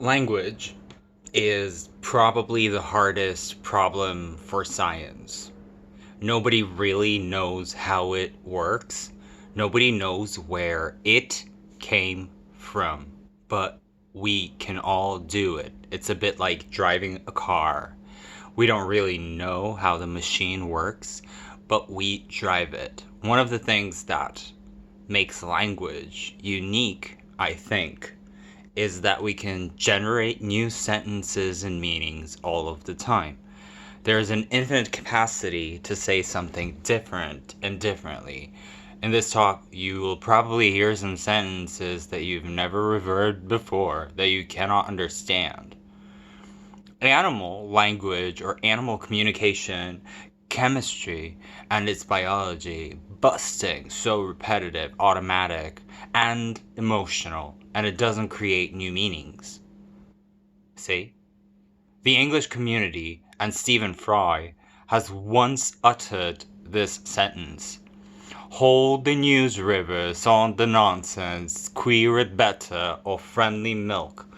Language is probably the hardest problem for science. Nobody really knows how it works. Nobody knows where it came from. But we can all do it. It's a bit like driving a car. We don't really know how the machine works, but we drive it. One of the things that makes language unique, I think, is that we can generate new sentences and meanings all of the time. There's an infinite capacity to say something different and differently. In this talk, you will probably hear some sentences that you've never heard before that you cannot understand. Animal language or animal communication, chemistry, and its biology, busting, so repetitive, automatic, and emotional, and it doesn't create new meanings. See? The English community and Stephen Fry has once uttered this sentence. Hold the news rivers on the nonsense, queer it better, or friendly milk,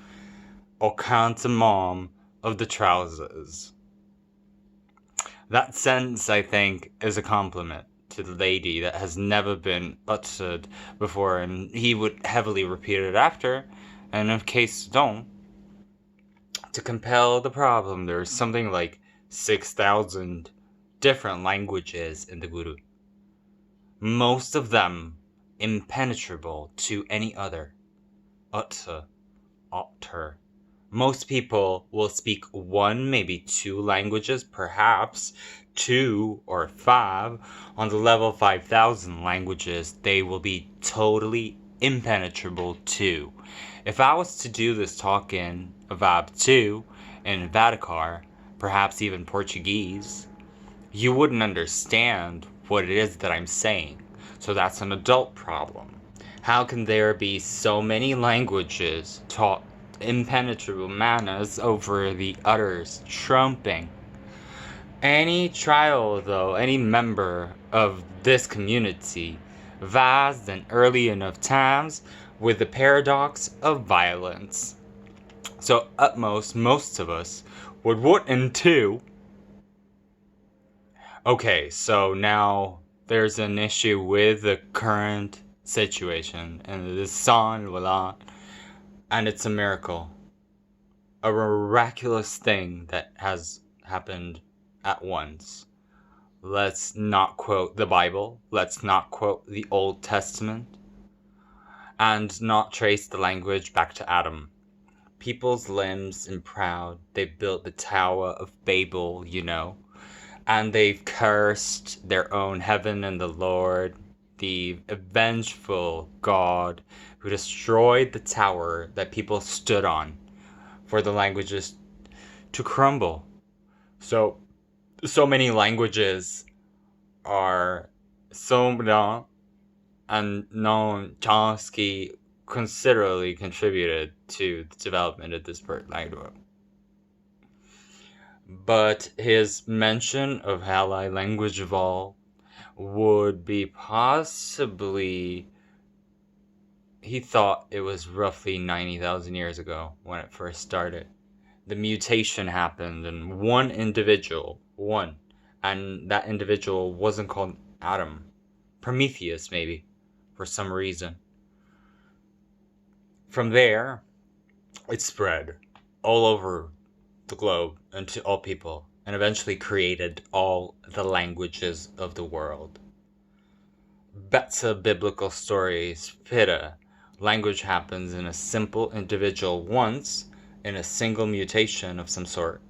or count the mom of the trousers. That sentence, I think, is a compliment to the lady that has never been uttered before, and he would heavily repeat it after, and in case don't, to compel the problem, there's something like 6,000 different languages in the Guru. Most of them impenetrable to any other. Utter. Most people will speak one, maybe two languages, perhaps two or five. On the level 5,000 languages, they will be totally impenetrable to. If I was to do this talk in VAB 2, in Vaticar, perhaps even Portuguese, you wouldn't understand what it is that I'm saying. So that's an adult problem. How can there be so many languages taught impenetrable manners over the others trumping? Any trial, though, any member of this community, vast and early enough times, with the paradox of violence. So, utmost, most of us would what into. Okay, so now there's an issue with the current situation, and it is San Wala, and it's a miracle. A miraculous thing that has happened at once. Let's not quote the Bible, let's not quote the Old Testament, and not trace the language back to Adam. People's limbs and proud, they built the Tower of Babel, and they've cursed their own heaven and the Lord, the vengeful God who destroyed the tower that people stood on for the languages to crumble. So many languages are so and Noam Chomsky considerably contributed to the development of this language. But his mention of how language evolved would be possibly, he thought it was roughly 90,000 years ago when it first started. The mutation happened and one, and that individual wasn't called Adam. Prometheus, maybe, for some reason. From there, it spread all over the globe and to all people, and eventually created all the languages of the world. Betsa biblical stories, Pitta, language happens in a simple individual once, in a single mutation of some sort,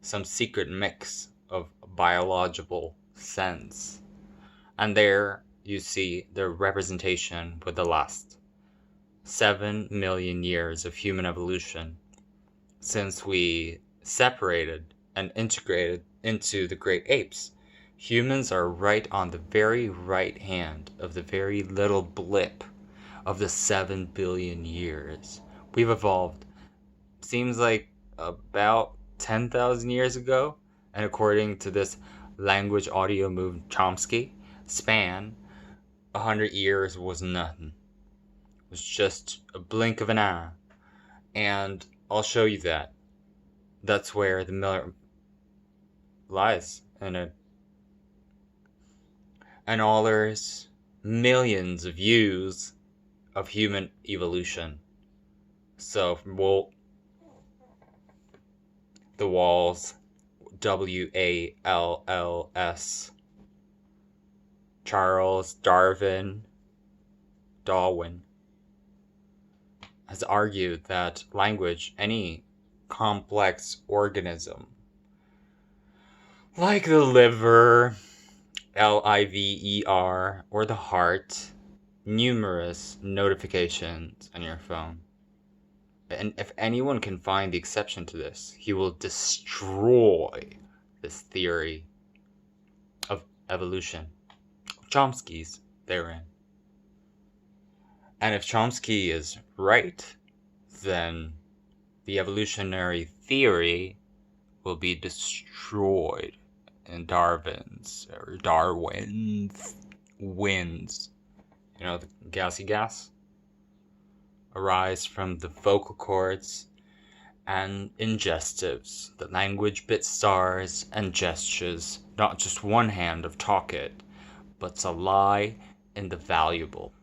some secret mix of biological sense. And there you see the representation with the last 7 million years of human evolution since we separated and integrated into the great apes. Humans are right on the very right hand of the very little blip of the 7 billion years. We've evolved, seems like about 10,000 years ago, and according to this language audio move Chomsky, span 100 years was nothing. It was just a blink of an eye. And I'll show you that. That's where the miller lies in it. And all there's millions of views of human evolution. So, the Walls, WALLS, Charles Darwin, has argued that language, any complex organism, like the liver, LIVER, or the heart, numerous notifications on your phone. And if anyone can find the exception to this, he will destroy this theory of evolution. Chomsky's therein. And if Chomsky is right, then the evolutionary theory will be destroyed in Darwin's winds. You know, the gassy gas arise from the vocal cords and ingestives, the language bit stars and gestures, not just one hand of talk it, but's a lie in the valuable.